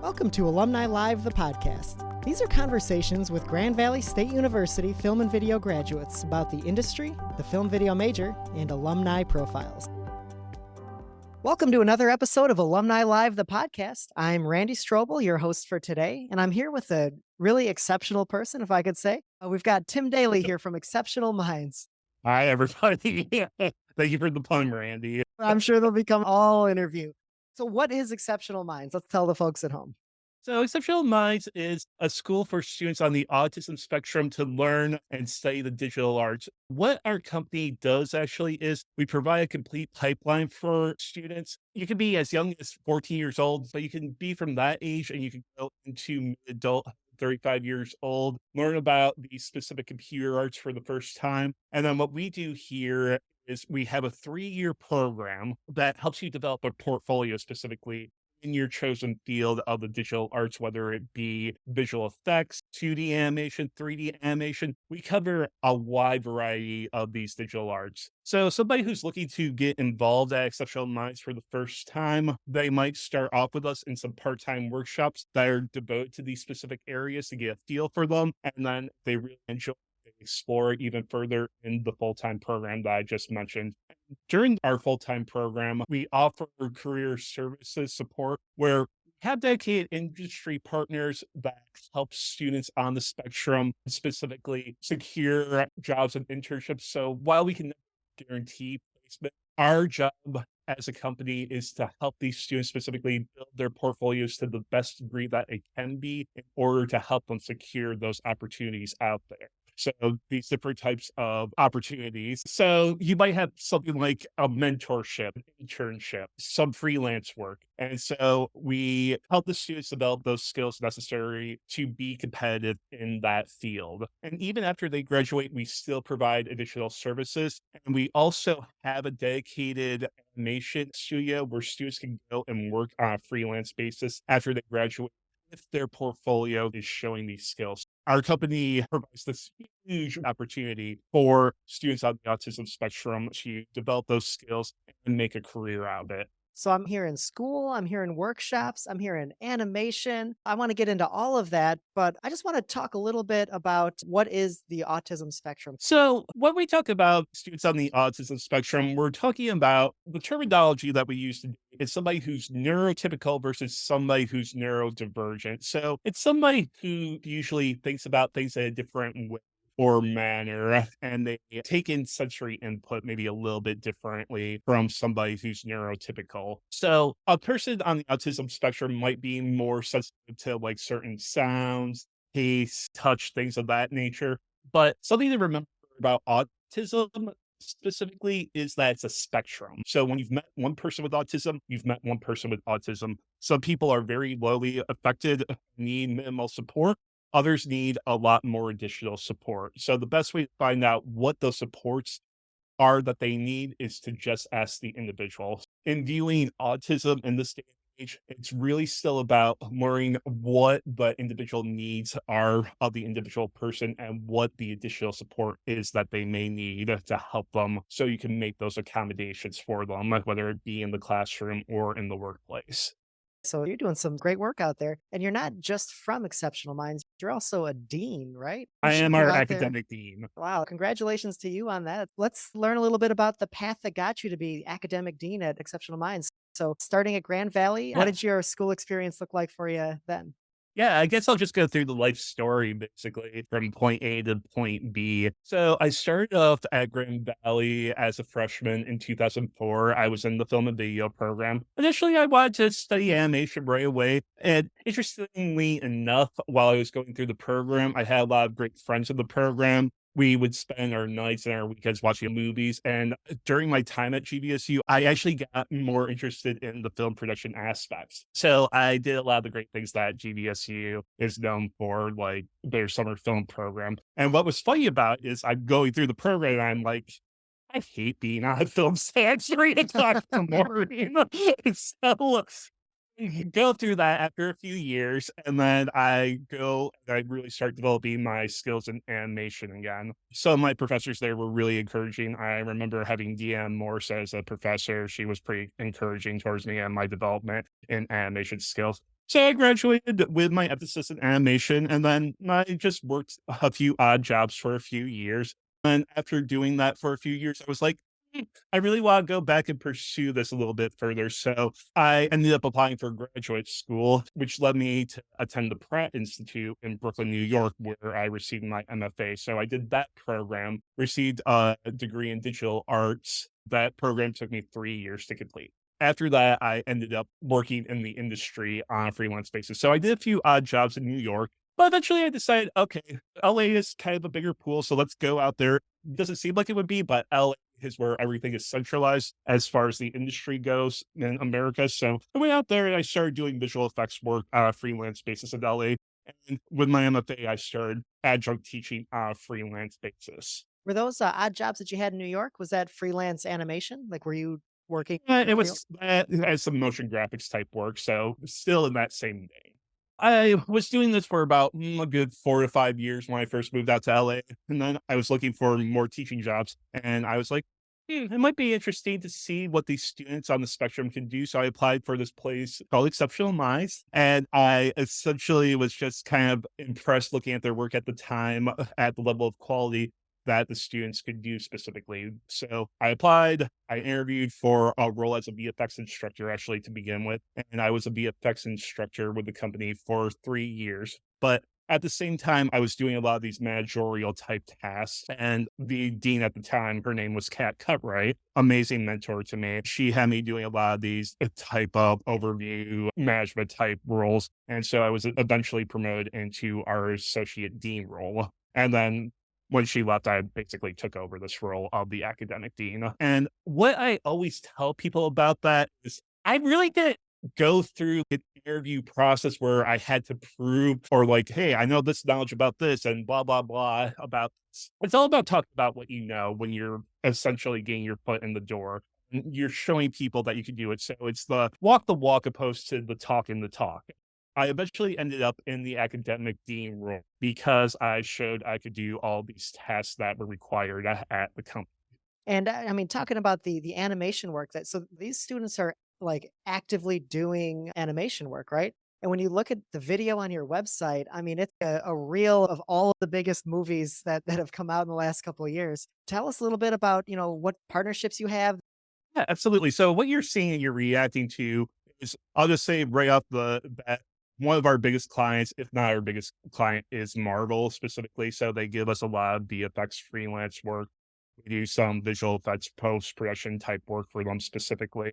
Welcome to Alumni Live, the podcast. These are conversations with Grand Valley State University film and video graduates about the industry, the film video major, and alumni profiles. Welcome to another episode of Alumni Live, the podcast. I'm Randy Strobl, your host for today, and I'm here with a really exceptional person, if I could say. We've got Tim Dailey here from Exceptional Minds. Hi, everybody. Thank you for the pun, Randy. I'm sure they'll become all interview. So what is Exceptional Minds? Let's tell the folks at home. So Exceptional Minds is a school for students on the autism spectrum to learn and study the digital arts. What our company does actually is we provide a complete pipeline for students. You can be as young as 14 years old, but you can be from that age and you can go into adult 35 years old, learn about these specific computer arts for the first time. And then what we do here is we have a 3-year program that helps you develop a portfolio specifically in your chosen field of the digital arts, whether it be visual effects, 2D animation, 3D animation. We cover a wide variety of these digital arts. So somebody who's looking to get involved at Exceptional Minds for the first time, they might start off with us in some part-time workshops that are devoted to these specific areas to get a feel for them. And then if they really enjoy explore even further in the full-time program that I just mentioned. During our full-time program, we offer career services support where we have dedicated industry partners that help students on the spectrum specifically secure jobs and internships. So while we can never guarantee placement, our job as a company is to help these students specifically build their portfolios to the best degree that it can be in order to help them secure those opportunities out there. So these different types of opportunities. So you might have something like a mentorship, internship, some freelance work. And so we help the students develop those skills necessary to be competitive in that field. And even after they graduate, we still provide additional services. And we also have a dedicated animation studio where students can go and work on a freelance basis after they graduate if their portfolio is showing these skills. Our company provides this huge opportunity for students on the autism spectrum to develop those skills and make a career out of it. So I'm here in school, I'm here in workshops, I'm here in animation. I want to get into all of that, but I just want to talk a little bit about what is the autism spectrum. So when we talk about students on the autism spectrum, we're talking about the terminology that we use today is somebody who's neurotypical versus somebody who's neurodivergent. So it's somebody who usually thinks about things in a different way or manner, and they take in sensory input maybe a little bit differently from somebody who's neurotypical. So a person on the autism spectrum might be more sensitive to like certain sounds, taste, touch, things of that nature. But something to remember about autism specifically is that it's a spectrum. So when you've met one person with autism, you've met one person with autism. Some people are very lowly affected, need minimal support. Others need a lot more additional support. So the best way to find out what those supports are that they need is to just ask the individual. In viewing autism in this day and age, it's really still about learning what the individual needs are of the individual person and what the additional support is that they may need to help them so you can make those accommodations for them, whether it be in the classroom or in the workplace. So you're doing some great work out there, and you're not just from Exceptional Minds, you're also a dean, right? I am our You're out there. academic dean. Wow, congratulations to you on that. Let's learn a little bit about the path that got you to be academic dean at Exceptional Minds. So starting at Grand Valley, what did your school experience look like for you then? Yeah, I guess I'll just go through the life story basically from point A to point B. So I started off at Grand Valley as a freshman in 2004. I was in the film and video program. Initially, I wanted to study animation right away. And interestingly enough, while I was going through the program, I had a lot of great friends in the program. We would spend our nights and our weekends watching movies. And during my time at GVSU, I actually got more interested in the film production aspects. So I did a lot of the great things that GVSU is known for, like their summer film program. And what was funny about it is I'm going through the program and I'm like, I hate being on a film set at 3 o'clock in the morning. So go through that after a few years, and then I really start developing my skills in animation again. Some of my professors there were really encouraging. I remember having Deanne Morse as a professor. She was pretty encouraging towards me and my development in animation skills. So I graduated with my emphasis in animation, and then I just worked a few odd jobs for a few years. And after doing that for a few years, I was like, I really want to go back and pursue this a little bit further. So I ended up applying for graduate school, which led me to attend the Pratt Institute in Brooklyn, New York, where I received my MFA. So I did that program, received a degree in digital arts. That program took me 3 years to complete. After that, I ended up working in the industry on a freelance basis. So I did a few odd jobs in New York, but eventually I decided, okay, LA is kind of a bigger pool. So let's go out there. Doesn't seem like it would be, but LA is where everything is centralized as far as the industry goes in America. So I went out there and I started doing visual effects work on a freelance basis in LA. And with my MFA, I started adjunct teaching on a freelance basis. Were those odd jobs that you had in New York? Was that freelance animation? Like, were you working in It a free? was as some motion graphics type work, so still in that same vein. I was doing this for about a good 4 to 5 years when I first moved out to LA, and then I was looking for more teaching jobs, and I was like, it might be interesting to see what these students on the spectrum can do. So I applied for this place called Exceptional Minds, and I essentially was just kind of impressed looking at their work at the time, at the level of quality that the students could do specifically. So I applied, I interviewed for a role as a VFX instructor actually to begin with. And I was a VFX instructor with the company for 3 years. But at the same time, I was doing a lot of these managerial type tasks. And the dean at the time, her name was Kat Cutright, amazing mentor to me. She had me doing a lot of these type of overview management type roles. And so I was eventually promoted into our associate dean role. And then when she left, I basically took over this role of the academic dean. And what I always tell people about that is I really didn't go through an interview process where I had to prove or like, hey, I know this knowledge about this and blah, blah, blah about this. It's all about talking about what you know when you're essentially getting your foot in the door. You're showing people that you can do it. So it's the walk opposed to the talk in the talk. I eventually ended up in the academic dean role because I showed I could do all these tasks that were required at the company. And I mean, talking about the animation work that so these students are like actively doing animation work, right? And when you look at the video on your website, I mean, it's a reel of all of the biggest movies that have come out in the last couple of years. Tell us a little bit about, what partnerships you have. Yeah, absolutely. So what you're seeing and you're reacting to is, I'll just say right off the bat, one of our biggest clients, if not our biggest client, is Marvel specifically. So they give us a lot of VFX freelance work. We do some visual effects post production type work for them specifically.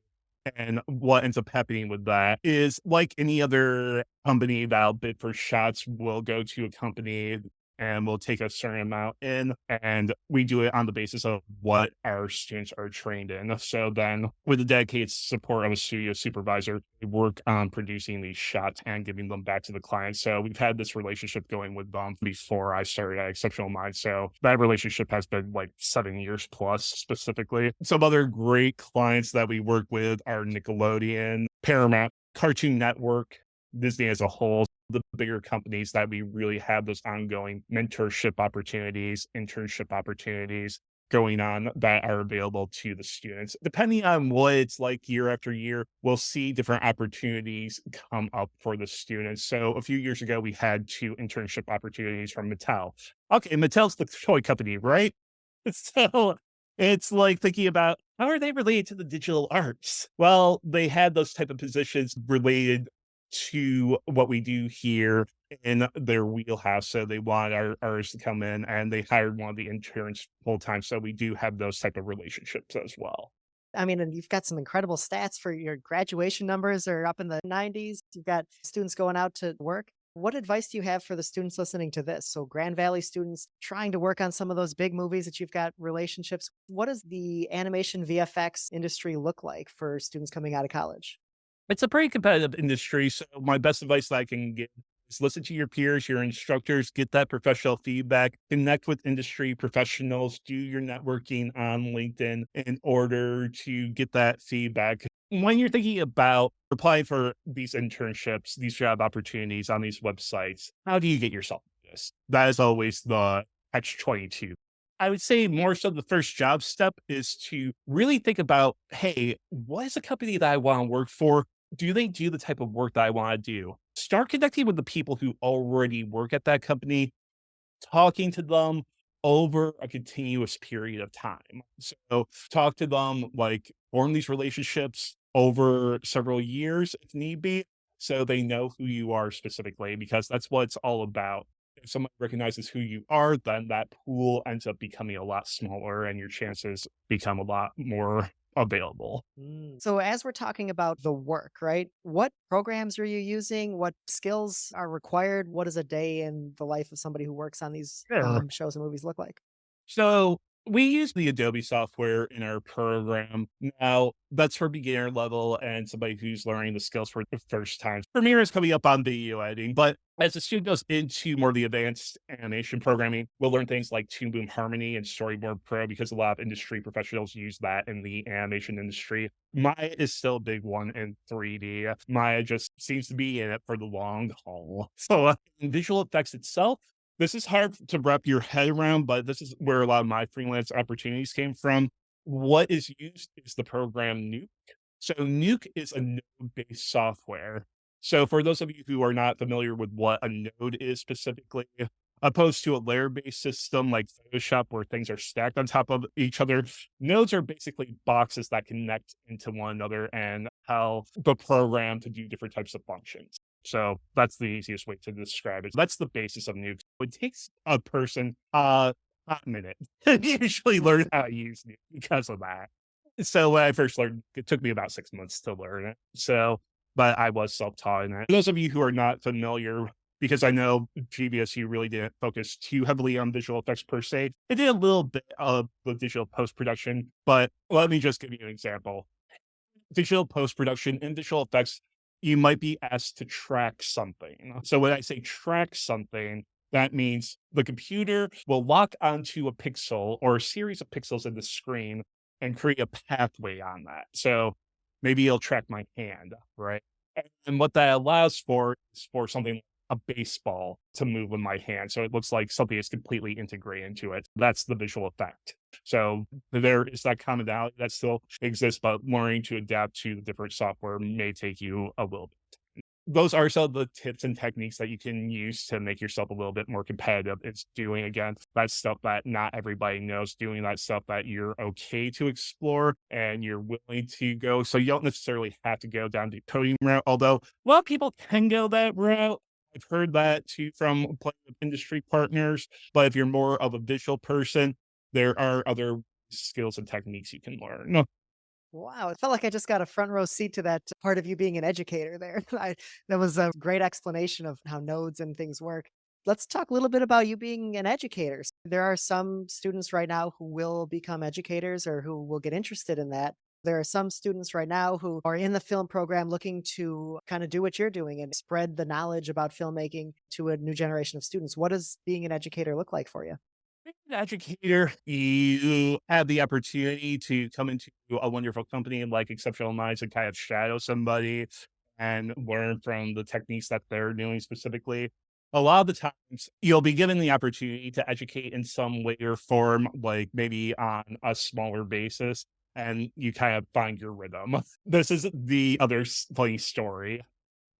And what ends up happening with that is like any other company that'll bid for shots, will go to a company and we'll take a certain amount in and we do it on the basis of what our students are trained in. So then with the dedicated support of a studio supervisor, we work on producing these shots and giving them back to the client. So we've had this relationship going with them before I started at Exceptional Minds. So that relationship has been like 7 years plus specifically. Some other great clients that we work with are Nickelodeon, Paramount, Cartoon Network, Disney as a whole, the bigger companies that we really have those ongoing mentorship opportunities, internship opportunities going on that are available to the students. Depending on what it's like year after year, we'll see different opportunities come up for the students. So a few years ago, we had 2 internship opportunities from Mattel. Okay, Mattel's the toy company, right? So it's like thinking about how are they related to the digital arts? Well, they had those type of positions related to what we do here in their wheelhouse. So they want our artists to come in and they hired one of the interns full time. So we do have those type of relationships as well. I mean, and you've got some incredible stats for your graduation numbers are up in the 90s. You've got students going out to work. What advice do you have for the students listening to this? So, Grand Valley students trying to work on some of those big movies that you've got relationships. What does the animation VFX industry look like for students coming out of college? It's a pretty competitive industry. So my best advice that I can give is listen to your peers, your instructors, get that professional feedback, connect with industry professionals, do your networking on LinkedIn in order to get that feedback. When you're thinking about applying for these internships, these job opportunities on these websites, how do you get yourself this? That is always the catch-22. I would say more so the first job step is to really think about, hey, what is a company that I want to work for? do they do the type of work that I want to do? Start connecting with the people who already work at that company, talking to them over a continuous period of time. So talk to them, like form these relationships over several years if need be, so they know who you are specifically, because that's what it's all about. If someone recognizes who you are, then that pool ends up becoming a lot smaller and your chances become a lot more available. So, as we're talking about the work, right? What programs are you using? What skills are required? What does a day in the life of somebody who works on these Sure. shows and movies look like? So we use the Adobe software in our program. Now, that's for beginner level and somebody who's learning the skills for the first time. Premiere is coming up on video editing, but as the student goes into more of the advanced animation programming, we'll learn things like Toon Boom Harmony and Storyboard Pro, because a lot of industry professionals use that in the animation industry. Maya is still a big one in 3D. Maya just seems to be in it for the long haul. So in visual effects itself, this is hard to wrap your head around, but this is where a lot of my freelance opportunities came from. What is used is the program Nuke. So Nuke is a node-based software. So for those of you who are not familiar with what a node is specifically, opposed to a layer-based system like Photoshop where things are stacked on top of each other, nodes are basically boxes that connect into one another and how the program to do different types of functions. So that's the easiest way to describe it. That's the basis of Nuke. It takes a person a minute to usually learn how to use Nuke because of that. So when I first learned, it took me about 6 months to learn it. So, but I was self-taught in it. For those of you who are not familiar, because I know GVSU really didn't focus too heavily on visual effects per se. It did a little bit of the digital post-production, but let me just give you an example. Digital post-production and visual effects, you might be asked to track something. So when I say track something, that means the computer will lock onto a pixel or a series of pixels in the screen and create a pathway on that. So maybe it'll track my hand, right? And what that allows for is for something like a baseball to move with my hand. So it looks like something is completely integrated into it. That's the visual effect. So there is that commonality that still exists, but learning to adapt to the different software may take you a little bit. Those are some of the tips and techniques that you can use to make yourself a little bit more competitive. It's doing, again, that stuff that not everybody knows, doing that stuff that you're okay to explore and you're willing to go. So you don't necessarily have to go down the coding route, although a lot of people can go that route. I've heard that too from plenty of industry partners. But if you're more of a visual person, there are other skills and techniques you can learn. Wow, it felt like I just got a front row seat to that part of you being an educator there. That was a great explanation of how nodes and things work. Let's talk a little bit about you being an educator. There are some students right now who will become educators or who will get interested in that. There are some students right now who are in the film program looking to kind of do what you're doing and spread the knowledge about filmmaking to a new generation of students. What does being an educator look like for you? Being an educator, you have the opportunity to come into a wonderful company like Exceptional Minds and kind of shadow somebody and learn from the techniques that they're doing specifically. A lot of the times, you'll be given the opportunity to educate in some way or form, like maybe on a smaller basis, and you kind of find your rhythm. This is the other funny story.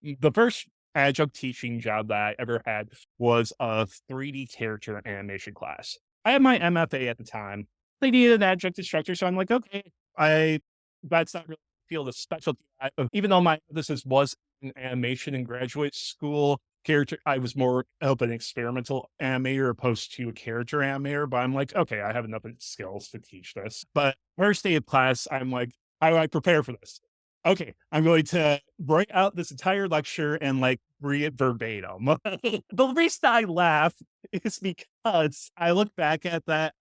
The first adjunct teaching job that I ever had was a 3D character animation class. I had my MFA at the time. They needed an adjunct instructor, so I'm like, okay, I that's not really field of specialty. Even though my emphasis was in animation in graduate school, character I was more of an experimental animator opposed to a character animator. But I'm like, okay, I have enough skills to teach this. But first day of class, I'm like, how do I prepare for this? Okay, I'm going to write out this entire lecture and like read it verbatim. The reason I laugh is because I look back at that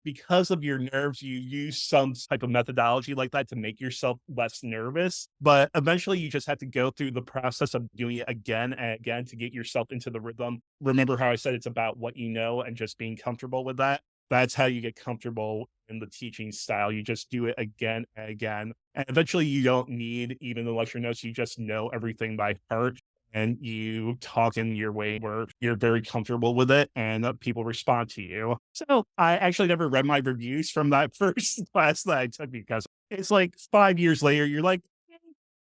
because of your nerves, you use some type of methodology like that to make yourself less nervous. But eventually, you just have to go through the process of doing it again and again to get yourself into the rhythm. Remember how I said it's about what you know and just being comfortable with that? That's how you get comfortable in the teaching style. You just do it again and again. And eventually, you don't need even the lecture notes. You just know everything by heart and you talk in your way where you're very comfortable with it and people respond to you. So I actually never read my reviews from that first class that I took because it's like 5 years later, you're like,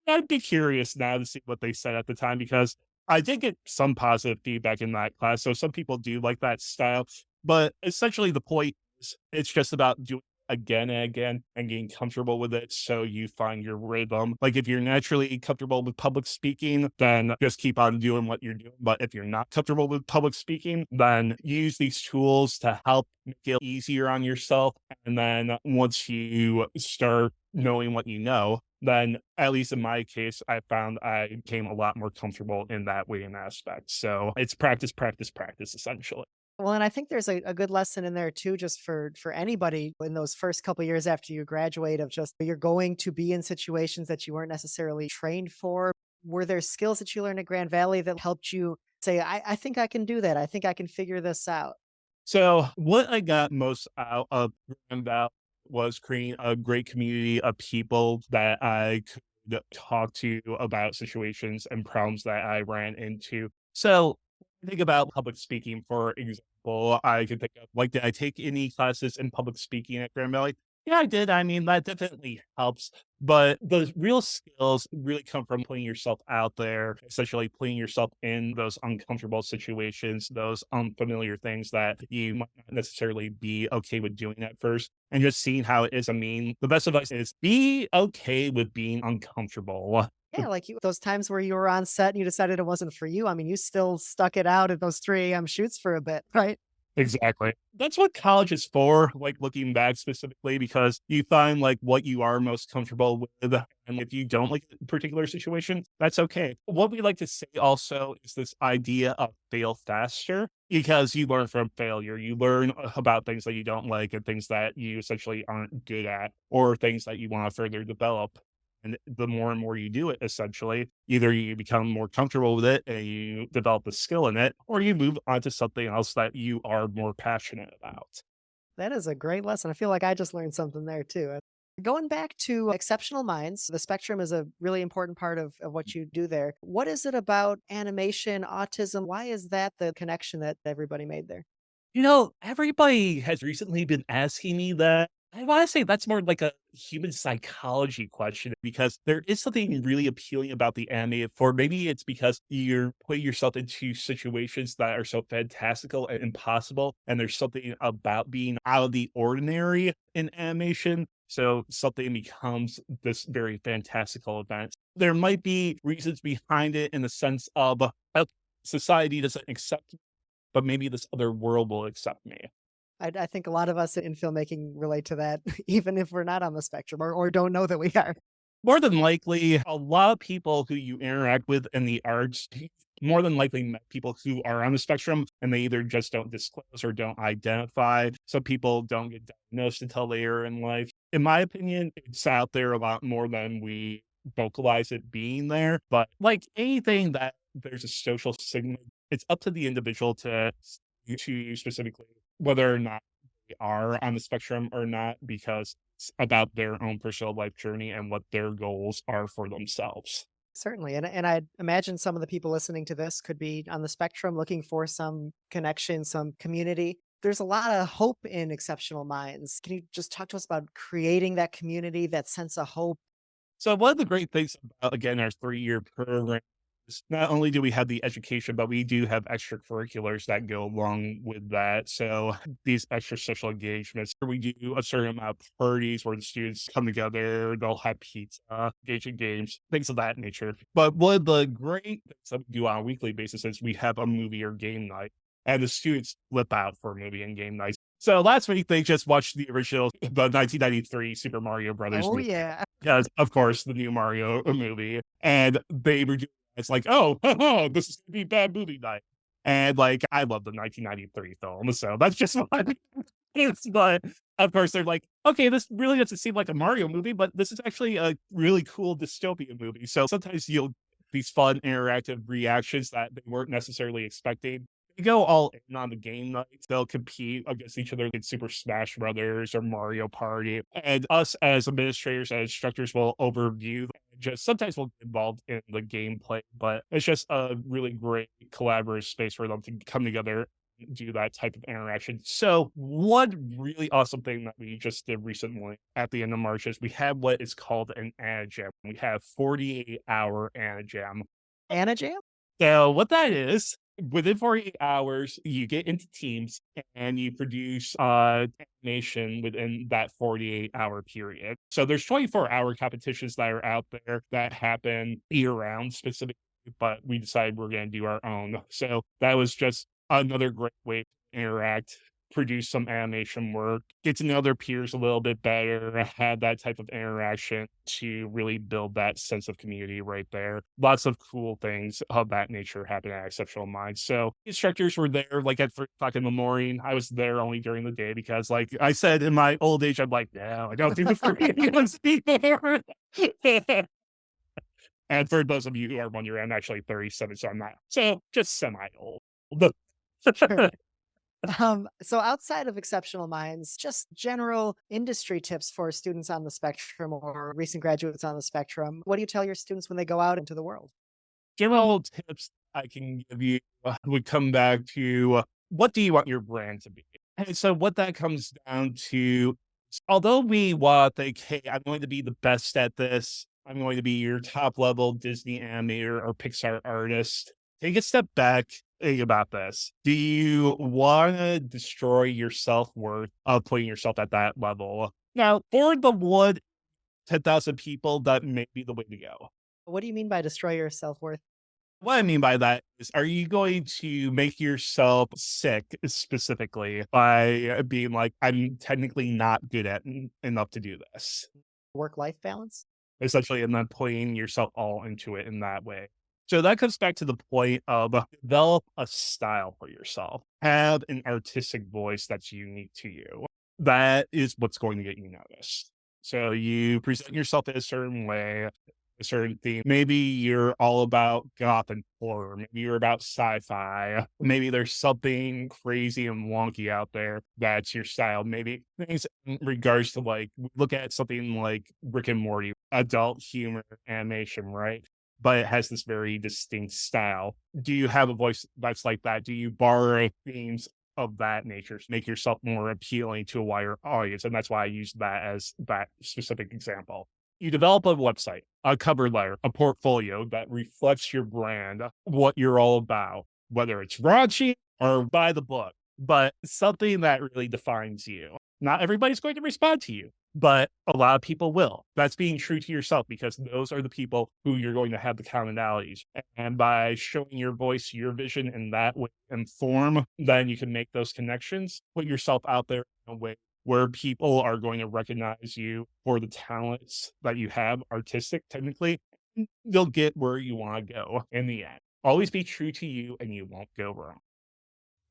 I'd be curious now to see what they said at the time because I did get some positive feedback in that class. So some people do like that style, but essentially the point is it's just about doing it again and again and getting comfortable with it so you find your rhythm. Like if you're naturally comfortable with public speaking, then just keep on doing what you're doing. But if you're not comfortable with public speaking, then use these tools to help make it easier on yourself. And then once you start knowing what you know, then at least in my case, I found I became a lot more comfortable in that way and aspect. So it's practice, practice, practice, essentially. Well, and I think there's a good lesson in there too, just for anybody in those first couple years after you graduate of just you're going to be in situations that you weren't necessarily trained for. Were there skills that you learned at Grand Valley that helped you say, I think I can do that. I think I can figure this out? So what I got most out of Grand Valley was creating a great community of people that I could talk to about situations and problems that I ran into. So think about public speaking, for example. I could think of like, did I take any classes in public speaking at Grand Valley? Yeah, I did. I mean, that definitely helps. But the real skills really come from putting yourself out there, essentially putting yourself in those uncomfortable situations, those unfamiliar things that you might not necessarily be okay with doing at first, and just seeing how it is. I mean, the best advice is be okay with being uncomfortable. Yeah, like those times where you were on set and you decided it wasn't for you. I mean, you still stuck it out at those 3 a.m. shoots for a bit, right? Exactly. That's what college is for, like looking back specifically, because you find like what you are most comfortable with. And if you don't like a particular situation, that's okay. What we like to say also is this idea of fail faster because you learn from failure. You learn about things that you don't like and things that you essentially aren't good at or things that you want to further develop. And the more and more you do it, essentially, either you become more comfortable with it and you develop a skill in it, or you move on to something else that you are more passionate about. That is a great lesson. I feel like I just learned something there too. Going back to exceptional minds, the spectrum is a really important part of what you do there. What is it about animation, autism? Why is that the connection that everybody made there? Everybody has recently been asking me that. I want to say that's more like a human psychology question because there is something really appealing about the animated form. Maybe it's because you're putting yourself into situations that are so fantastical and impossible. And there's something about being out of the ordinary in animation. So something becomes this very fantastical event. There might be reasons behind it in the sense of society doesn't accept, but maybe this other world will accept me. I think a lot of us in filmmaking relate to that, even if we're not on the spectrum or don't know that we are. More than likely, a lot of people who you interact with in the arts more than likely met people who are on the spectrum and they either just don't disclose or don't identify. Some people don't get diagnosed until later in life. In my opinion, it's out there a lot more than we vocalize it being there. But like anything that there's a social signal, it's up to the individual to specifically whether or not they are on the spectrum or not, because it's about their own personal life journey and what their goals are for themselves. Certainly. And I imagine some of the people listening to this could be on the spectrum looking for some connection, some community. There's a lot of hope in exceptional minds. Can you just talk to us about creating that community, that sense of hope? So one of the great things about, again, our 3-year program is not only do we have the education, but we do have extracurriculars that go along with that. So these extra social engagements, we do a certain amount of parties where the students come together, they'll have pizza, engage in games, things of that nature. But one of the great things that we do on a weekly basis is we have a movie or game night. And the students flip out for movie and game nights. So last week they just watched the original, the 1993 Super Mario Brothers Oh, movie yeah. because, of course, the new Mario movie, and they were doing it's like, oh, this is gonna be bad movie night, and like I love the 1993 film, so that's just fun. It's but of course they're like, okay, this really doesn't seem like a Mario movie, but this is actually a really cool dystopian movie. So sometimes you'll these fun interactive reactions that they weren't necessarily expecting. They go all in on the game nights. They'll compete against each other in Super Smash Brothers or Mario Party. And us as administrators and instructors will overview and just sometimes we'll get involved in the gameplay, but it's just a really great collaborative space for them to come together do that type of interaction. So one really awesome thing that we just did recently at the end of March is we have what is called an Anajam. We have 48-hour Anajam. Anajam? So what that is, within 48 hours, you get into teams and you produce animation within that 48-hour period. So there's 24-hour competitions that are out there that happen year round specifically, but we decided we're going to do our own. So that was just another great way to interact, produce some animation work, get to know their peers a little bit better, have that type of interaction to really build that sense of community right there. Lots of cool things of that nature happen at Exceptional Minds. So instructors were there like at 3 o'clock in the morning. I was there only during the day because, like I said, in my old age, I'm like, no, I don't do the free anyone's here. And for those of you who are wondering, I'm actually 37, so I'm not so just semi old. Sure. So outside of Exceptional Minds, just general industry tips for students on the spectrum or recent graduates on the spectrum. What do you tell your students when they go out into the world? General tips I can give you would come back to what do you want your brand to be? And so what that comes down to, although we want think, hey, I'm going to be the best at this, I'm going to be your top level Disney animator or Pixar artist. Take a step back, think about this. Do you want to destroy your self-worth of putting yourself at that level? Now, for the 10,000 people, that may be the way to go. What do you mean by destroy your self-worth? What I mean by that is, are you going to make yourself sick specifically by being like, I'm technically not good at enough to do this? Work-life balance? Essentially, and then putting yourself all into it in that way. So that comes back to the point of develop a style for yourself. Have an artistic voice that's unique to you. That is what's going to get you noticed. So you present yourself in a certain way, a certain theme. Maybe you're all about goth and horror. Maybe you're about sci-fi. Maybe there's something crazy and wonky out there that's your style. Maybe things in regards to like, look at something like Rick and Morty, adult humor animation, right? But it has this very distinct style. Do you have a voice that's like that? Do you borrow themes of that nature to make yourself more appealing to a wider audience? And that's why I use that as that specific example. You develop a website, a cover letter, a portfolio that reflects your brand, what you're all about, whether it's raunchy or by the book, but something that really defines you. Not everybody's going to respond to you, but a lot of people will. That's being true to yourself because those are the people who you're going to have the commonalities. And by showing your voice, your vision in that way and form, then you can make those connections, put yourself out there in a way where people are going to recognize you for the talents that you have, artistic, technically. They'll get where you want to go in the end. Always be true to you and you won't go wrong.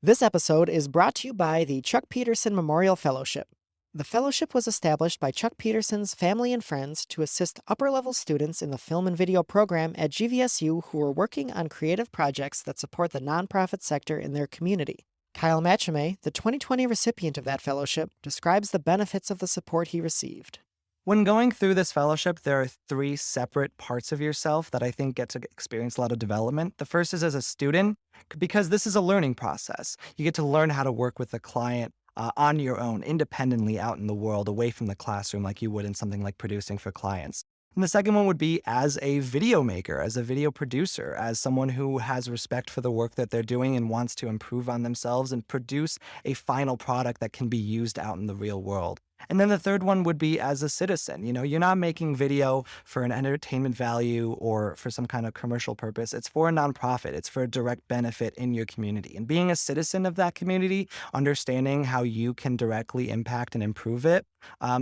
This episode is brought to you by the Chuck Peterson Memorial Fellowship. The fellowship was established by Chuck Peterson's family and friends to assist upper-level students in the film and video program at GVSU who are working on creative projects that support the nonprofit sector in their community. Kyle Machame, the 2020 recipient of that fellowship, describes the benefits of the support he received. When going through this fellowship, there are 3 separate parts of yourself that I think get to experience a lot of development. The first is as a student, because this is a learning process. You get to learn how to work with a client on your own, independently out in the world, away from the classroom like you would in something like producing for clients. And the second one would be as a video maker, as a video producer, as someone who has respect for the work that they're doing and wants to improve on themselves and produce a final product that can be used out in the real world. And then the third one would be as a citizen. You know, you're not making video for an entertainment value or for some kind of commercial purpose. It's for a nonprofit. It's for a direct benefit in your community. And being a citizen of that community, understanding how you can directly impact and improve it,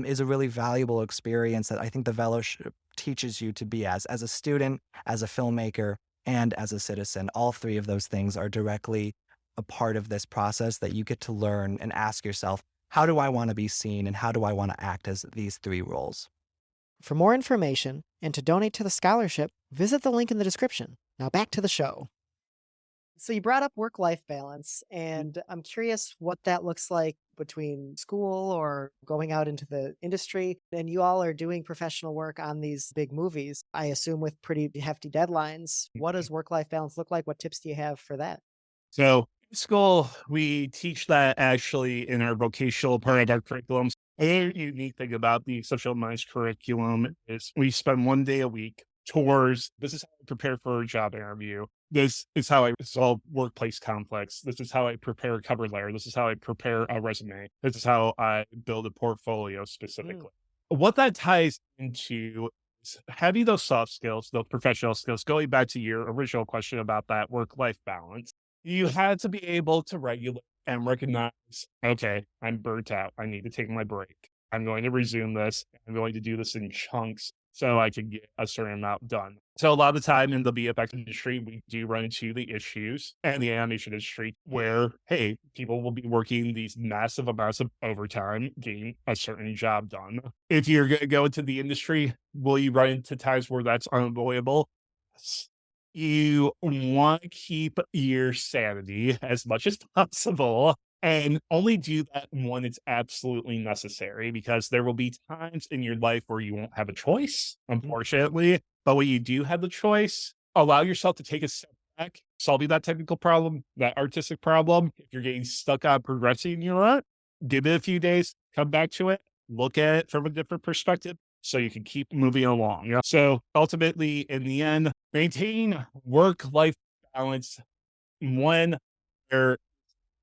is a really valuable experience that I think the fellowship teaches you to be as a student, as a filmmaker, and as a citizen. All 3 of those things are directly a part of this process that you get to learn and ask yourself, how do I want to be seen and how do I want to act as these 3 roles? For more information and to donate to the scholarship, visit the link in the description. Now back to the show. So you brought up work-life balance, and I'm curious what that looks like between school or going out into the industry. And you all are doing professional work on these big movies, I assume with pretty hefty deadlines. What does work-life balance look like? What tips do you have for that? So School, we teach that actually in our vocational part of our curriculums. A unique thing about the social minds curriculum is we spend 1 day a week towards this is how I prepare for a job interview. This is how I solve workplace conflicts. This is how I prepare a cover letter. This is how I prepare a resume. This is how I build a portfolio Mm, specifically. What that ties into is having those soft skills, those professional skills, going back to your original question about that work life balance. You had to be able to regulate and recognize, okay, I'm burnt out. I need to take my break. I'm going to resume this. I'm going to do this in chunks so I can get a certain amount done. So a lot of the time in the VFX industry, we do run into the issues and the animation industry where, hey, people will be working these massive amounts of overtime, getting a certain job done. If you're going to go into the industry, will you run into times where that's unavoidable? Yes. You want to keep your sanity as much as possible and only do that when it's absolutely necessary because there will be times in your life where you won't have a choice, mm, unfortunately. But when you do have the choice, allow yourself to take a step back, solving that technical problem, that artistic problem. If you're getting stuck on progressing, you know what? Give it a few days, come back to it, look at it from a different perspective so you can keep moving along. Yeah. So ultimately, in the end, maintain work life balance when you're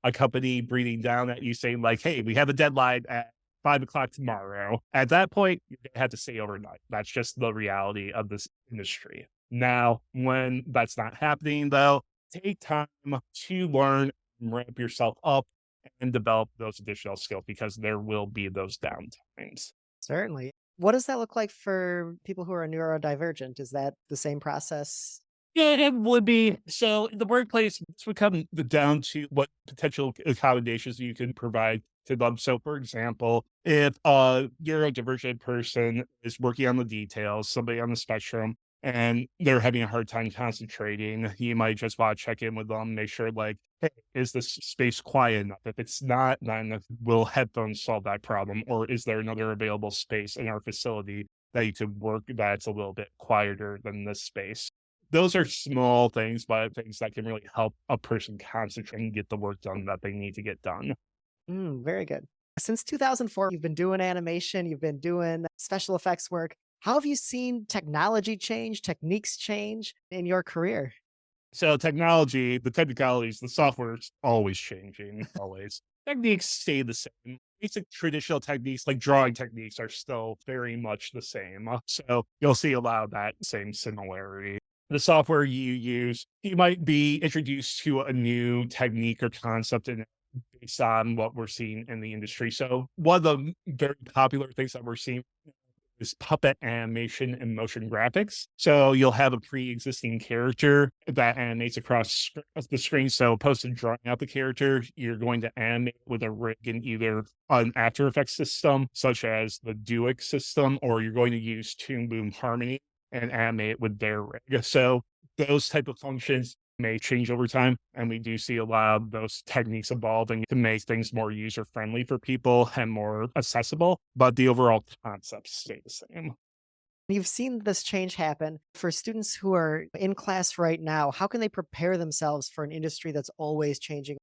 a company breathing down at you saying, like, hey, we have a deadline at 5 o'clock tomorrow. At that point, you're going to have to stay overnight. That's just the reality of this industry. Now, when that's not happening, though, take time to learn, ramp yourself up, and develop those additional skills because there will be those downtimes. certainly. What does that look like for people who are neurodivergent? Is that the same process? Yeah, it would be. So in the workplace, this would come down to what potential accommodations you can provide to them. So, for example, if a neurodivergent person is working on the details, somebody on the spectrum, and they're having a hard time concentrating, you might just want to check in with them, make sure, like, hey, is this space quiet enough? If it's not, then will headphones solve that problem? Or is there another available space in our facility that you could work that's a little bit quieter than this space? Those are small things, but things that can really help a person concentrate and get the work done that they need to get done. Very good. Since 2004, you've been doing animation, you've been doing special effects work. How have you seen technology change, techniques change in your career? So technology, the technicalities, the software's always changing, always. Techniques stay the same. Basic traditional techniques like drawing techniques are still very much the same. So you'll see a lot of that same similarity. The software you use, you might be introduced to a new technique or concept in based on what we're seeing in the industry. So one of the very popular things that we're seeing is puppet animation and motion graphics. So you'll have a pre-existing character that animates across the screen. So opposed to drawing out the character, you're going to animate with a rig in either an After Effects system, such as the Duik system, or you're going to use Toon Boom Harmony and animate with their rig. So those type of functions may change over time. And we do see a lot of those techniques evolving to make things more user friendly for people and more accessible, but the overall concepts stay the same. You've seen this change happen. For students who are in class right now, how can they prepare themselves for an industry that's always changing?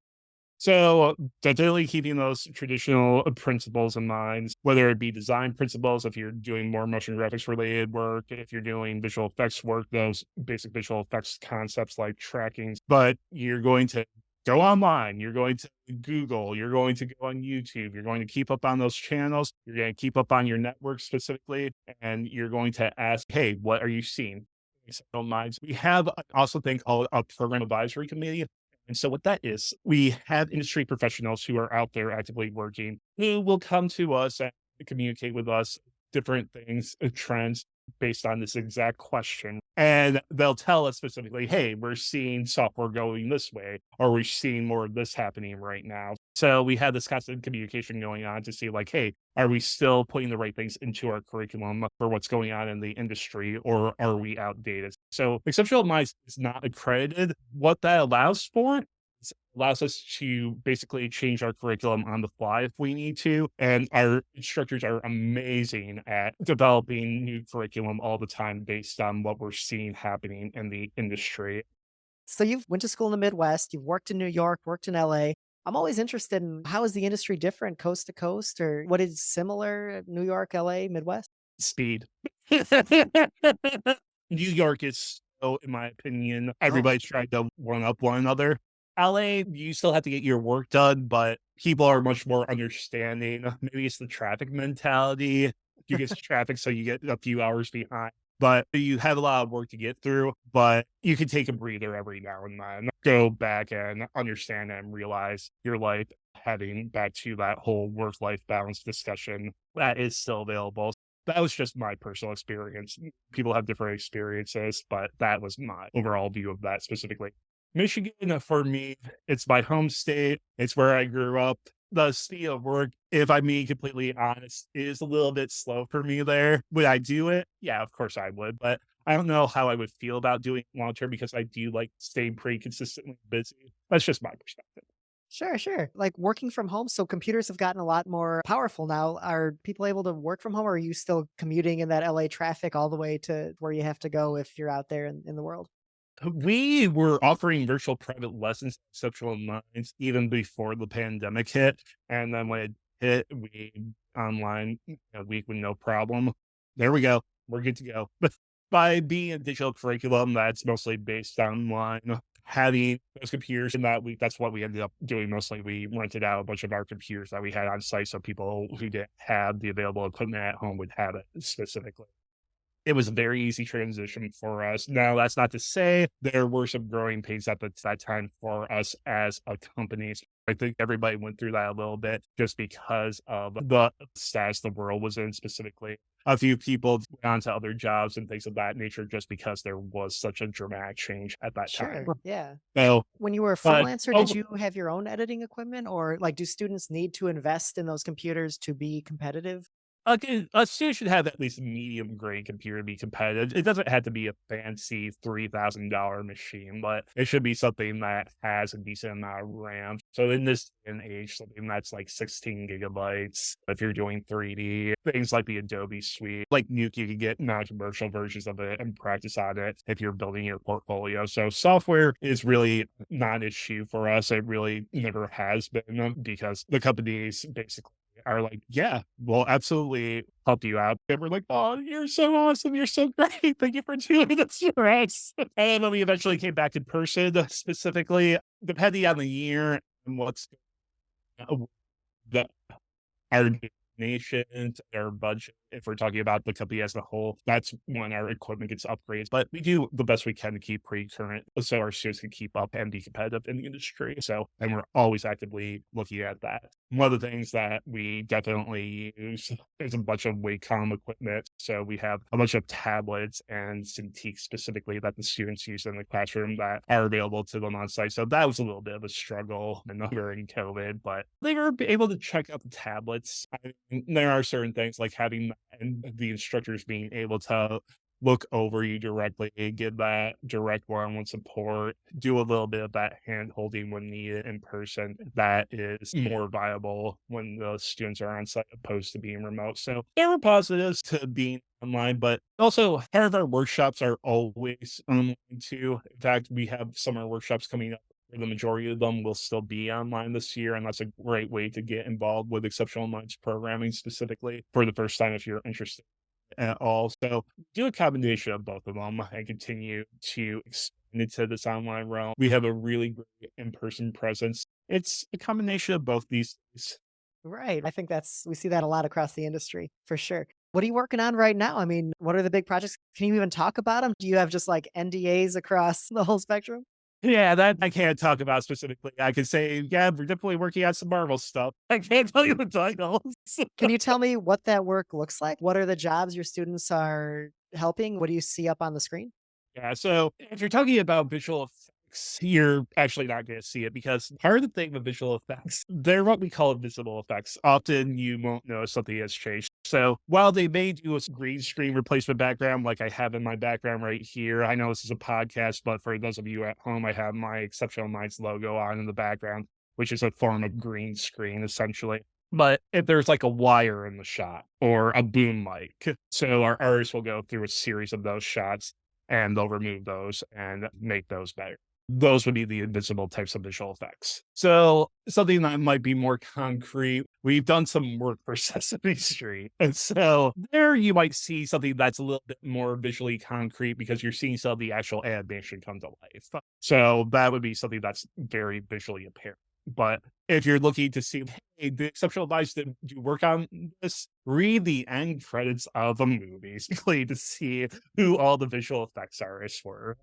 So definitely keeping those traditional principles in mind, whether it be design principles, if you're doing more motion graphics related work, if you're doing visual effects work, those basic visual effects concepts like tracking, but you're going to go online, you're going to Google, you're going to go on YouTube, you're going to keep up on those channels, you're going to keep up on your network specifically, and you're going to ask, hey, what are you seeing? If you don't mind. We have also thing called a program advisory committee. And so what that is, we have industry professionals who are out there actively working who will come to us and communicate with us different things, trends based on this exact question. And they'll tell us specifically, hey, we're seeing software going this way, or we're seeing more of this happening right now. So we have this constant communication going on to see, like, hey, are we still putting the right things into our curriculum for what's going on in the industry, or are we outdated? So Exceptional Minds is not accredited. What that allows for is allows us to basically change our curriculum on the fly if we need to. And our instructors are amazing at developing new curriculum all the time based on what we're seeing happening in the industry. So you've went to school in the Midwest, you've worked in New York, worked in LA. I'm always interested in how is the industry different coast to coast or what is similar New York, LA, Midwest? Speed. New York is so, in my opinion, Oh, everybody's trying to one up one another. LA, you still have to get your work done, but people are much more understanding. Maybe it's the traffic mentality. You get traffic, so you get a few hours behind. But you have a lot of work to get through, but you can take a breather every now and then. Go back and understand and realize your life, heading back to that whole work-life balance discussion that is still available. That was just my personal experience. People have different experiences, but that was my overall view of that specifically. Michigan, for me, it's my home state. It's where I grew up. The speed of work, if I'm being completely honest, is a little bit slow for me there. Would I do it? Yeah, of course I would. But I don't know how I would feel about doing it long term because I do like staying pretty consistently busy. That's just my perspective. sure, sure. Like working from home. So computers have gotten a lot more powerful now. Are people able to work from home or are you still commuting in that LA traffic all the way to where you have to go if you're out there in the world? We were offering virtual private lessons at Exceptional Minds even before the pandemic hit. And then when it hit, we online a week with no problem. There we go. We're good to go. But by being a digital curriculum that's mostly based online, having those computers in that week, that's what we ended up doing mostly. We rented out a bunch of our computers that we had on site so people who didn't have the available equipment at home would have it specifically. It was a very easy transition for us. Now, that's not to say there were some growing pains at that time for us as a company. I think everybody went through that a little bit just because of the status the world was in specifically. A few people went on to other jobs and things of that nature just because there was such a dramatic change at that time. Sure. Yeah. So, When you were a but freelancer, did you have your own editing equipment or like do students need to invest in those computers to be competitive? okay, a student should have at least a medium grade computer to be competitive. It doesn't have to be a fancy $3,000 machine, but it should be something that has a decent amount of RAM. So in this day and age, something that's like 16 gigabytes. If you're doing 3D, things like the Adobe Suite, like Nuke, you can get non-commercial versions of it and practice on it if you're building your portfolio. So software is really not an issue for us. It really never has been because the companies basically are like, yeah, we'll absolutely help you out. And we're like, oh, you're so awesome. You're so great. Thank you for doing this for us. And when we eventually came back in person, specifically, depending on the year and what's the our donations, our budget, if we're talking about the company as a whole, that's when our equipment gets upgrades. But we do the best we can to keep pretty current so our students can keep up and be competitive in the industry. So, and we're always actively looking at that. One of the things that we definitely use is a bunch of Wacom equipment. So we have a bunch of tablets and Cintiq specifically that the students use in the classroom that are available to them on site. So that was a little bit of a struggle during COVID, but they were able to check out the tablets. I mean, there are certain things like having and the instructors being able to look over you directly, give that direct one-on-one support, do a little bit of that hand holding when needed in person. That is more viable when the students are on site opposed to being remote. So there were positives to being online, but also part of our workshops are always online too. In fact, we have summer workshops coming up. The majority of them will still be online this year, and that's a great way to get involved with Exceptional Minds programming specifically for the first time if you're interested at all. So do a combination of both of them and continue to expand into this online realm. We have a really great in-person presence. It's a combination of both these days. Right. I think we see that a lot across the industry for sure. What are you working on right now? I mean, what are the big projects? Can you even talk about them? Do you have just like NDAs across the whole spectrum? Yeah, that I can't talk about specifically. I can say, yeah, we're definitely working on some Marvel stuff. I can't tell you the titles. Can you tell me what that work looks like? What are the jobs your students are helping? What do you see up on the screen? Yeah, so if you're talking about visual effects, you're actually not going to see it because part of the thing with visual effects, they're what we call visible effects. Often you won't know something has changed. So while they may do a green screen replacement background, like I have in my background right here, I know this is a podcast, but for those of you at home, I have my Exceptional Minds logo on in the background, which is a form of green screen essentially. But if there's like a wire in the shot or a boom mic, so our artists will go through a series of those shots and they'll remove those and make those better. Those would be the invisible types of visual effects. So something that might be more concrete, we've done some work for Sesame Street. And so there you might see something that's a little bit more visually concrete because you're seeing some of the actual animation come to life. So that would be something that's very visually apparent. But if you're looking to see, hey, the exceptional advice that do work on this, read the end credits of the movie basically to see who all the visual effects artists were.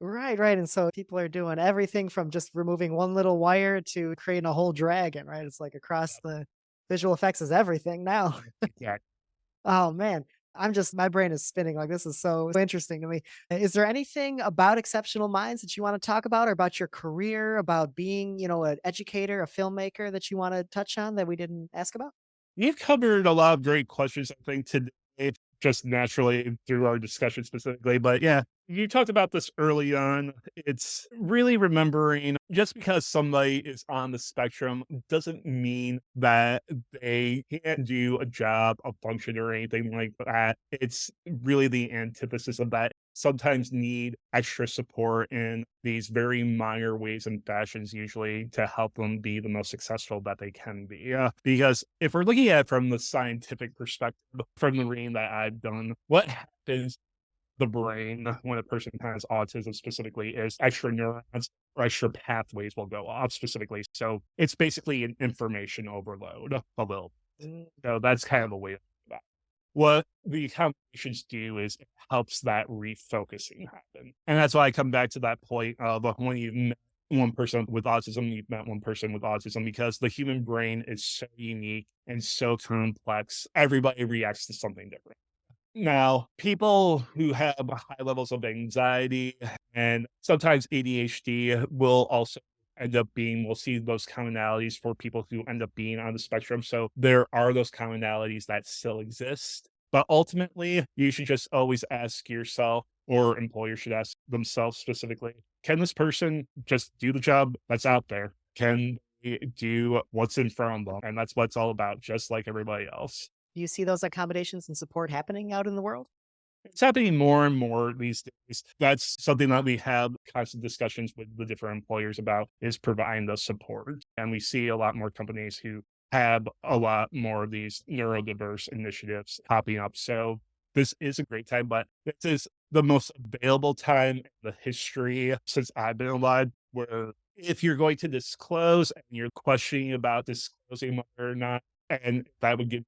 Right, right. And so people are doing everything from just removing one little wire to creating a whole dragon, right? It's like across the visual effects is everything now. Yeah. Oh man. My brain is spinning. Like, this is so interesting to me. Is there anything about Exceptional Minds that you want to talk about, or about your career, about being, an educator, a filmmaker that you want to touch on that we didn't ask about? You've covered a lot of great questions, I think, today, just naturally through our discussion specifically. But yeah, you talked about this early on. It's really remembering just because somebody is on the spectrum doesn't mean that they can't do a job, a function, or anything like that. It's really the antithesis of that. Sometimes need extra support in these very minor ways and fashions, usually to help them be the most successful that they can be. Because if we're looking at it from the scientific perspective, from the reading that I've done, what happens the brain when a person has autism specifically is extra neurons or extra pathways will go off specifically. So it's basically an information overload a little. So that's kind of a way to think about it. What the accommodations do is it helps that refocusing happen. And that's why I come back to that point of when you've met one person with autism, you've met one person with autism, because the human brain is so unique and so complex. Everybody reacts to something different. Now, people who have high levels of anxiety and sometimes ADHD will also we'll see those commonalities for people who end up being on the spectrum. So there are those commonalities that still exist. But ultimately, you should just always ask yourself, or employers should ask themselves specifically, can this person just do the job that's out there? Can they do what's in front of them? And that's what it's all about, just like everybody else. Do you see those accommodations and support happening out in the world? It's happening more and more these days. That's something that we have constant discussions with the different employers about, is providing the support. And we see a lot more companies who have a lot more of these neurodiverse initiatives popping up. So this is a great time, but this is the most available time in the history since I've been alive, where if you're going to disclose and you're questioning about disclosing whether or not, and that would give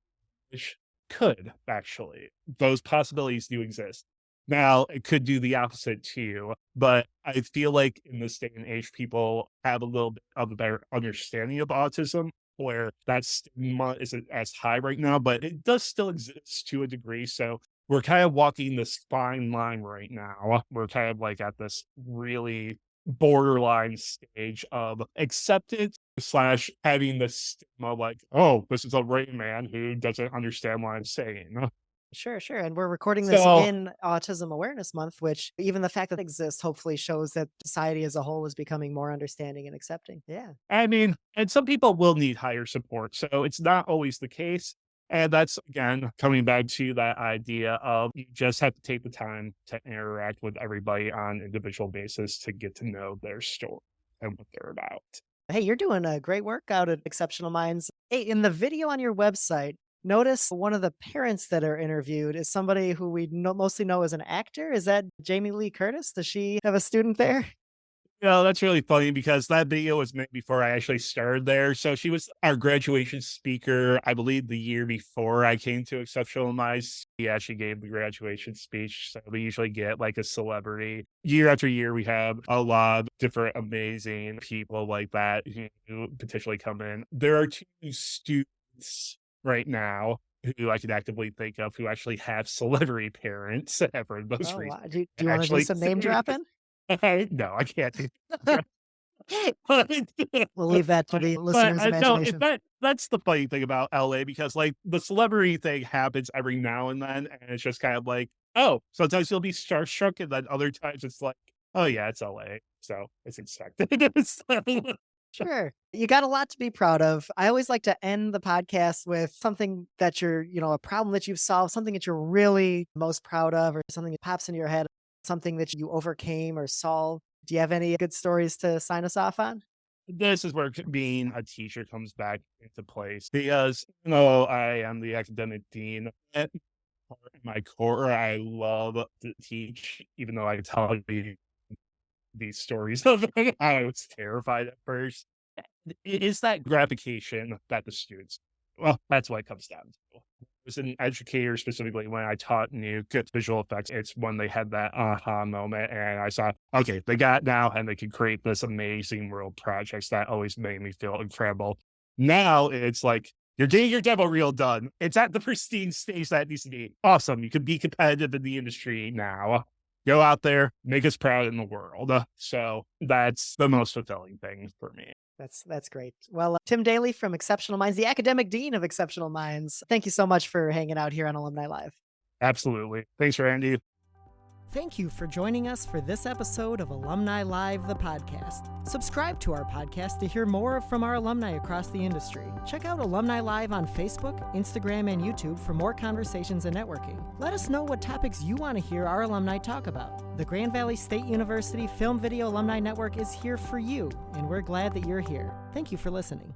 which could actually. Those possibilities do exist. Now, it could do the opposite too, but I feel like in this day and age, people have a little bit of a better understanding of autism, where that stigma isn't as high right now, but it does still exist to a degree. So we're kind of walking this fine line right now. We're kind of like at this really borderline stage of acceptance slash having this stigma like, oh, this is a Rain Man who doesn't understand what I'm saying. Sure, sure. And we're recording this So, in Autism Awareness Month, which even the fact that it exists hopefully shows that society as a whole is becoming more understanding and accepting. Yeah. I mean, and some people will need higher support. So it's not always the case. And that's again coming back to that idea of you just have to take the time to interact with everybody on an individual basis to get to know their story and what they're about. Hey, you're doing a great work out at Exceptional Minds. Hey, in the video on your website, notice one of the parents that are interviewed is somebody who we mostly know as an actor. Is that Jamie Lee Curtis? Does she have a student there? That's really funny because that video was made before I actually started there. So she was our graduation speaker, I believe, the year before I came to Exceptional Minds. Yeah, she gave the graduation speech. So we usually get like a celebrity. Year after year, we have a lot of different amazing people like that who potentially come in. There are two students right now who I can actively think of who actually have celebrity parents ever most Oh, recent. wow. Do you want to do some name dropping? No, I can't do that. But We'll leave that to the listener's no, imagination. that's the funny thing about LA because, like, the celebrity thing happens every now and then, and it's just kind of like, oh, sometimes you'll be starstruck, and then other times it's like, oh, yeah, it's LA, so it's expected. So Sure. You got a lot to be proud of. I always like to end the podcast with something that you're, a problem that you've solved, something that you're really most proud of, or something that pops into your head, something that you overcame or solved. Do you have any good stories to sign us off on? This is where being a teacher comes back into place because, I am the academic dean. At my core, I love to teach, even though I tell you these stories of how I was terrified at first. It is that gratification that the students, well, that's what it comes down to. As an educator, specifically when I taught new visual effects, it's when they had that aha moment and I saw, okay, they got it now and they can create this amazing world projects that always made me feel incredible. Now it's like, you're getting your demo reel done. It's at the pristine stage that it needs to be. Awesome. You can be competitive in the industry now. Go out there, make us proud in the world. So that's the most fulfilling thing for me. That's great. Well, Tim Dailey from Exceptional Minds, the academic dean of Exceptional Minds. Thank you so much for hanging out here on Alumni Live. Absolutely. Thanks, Randy. Thank you for joining us for this episode of Alumni Live, the podcast. Subscribe to our podcast to hear more from our alumni across the industry. Check out Alumni Live on Facebook, Instagram, and YouTube for more conversations and networking. Let us know what topics you want to hear our alumni talk about. The Grand Valley State University Film Video Alumni Network is here for you, and we're glad that you're here. Thank you for listening.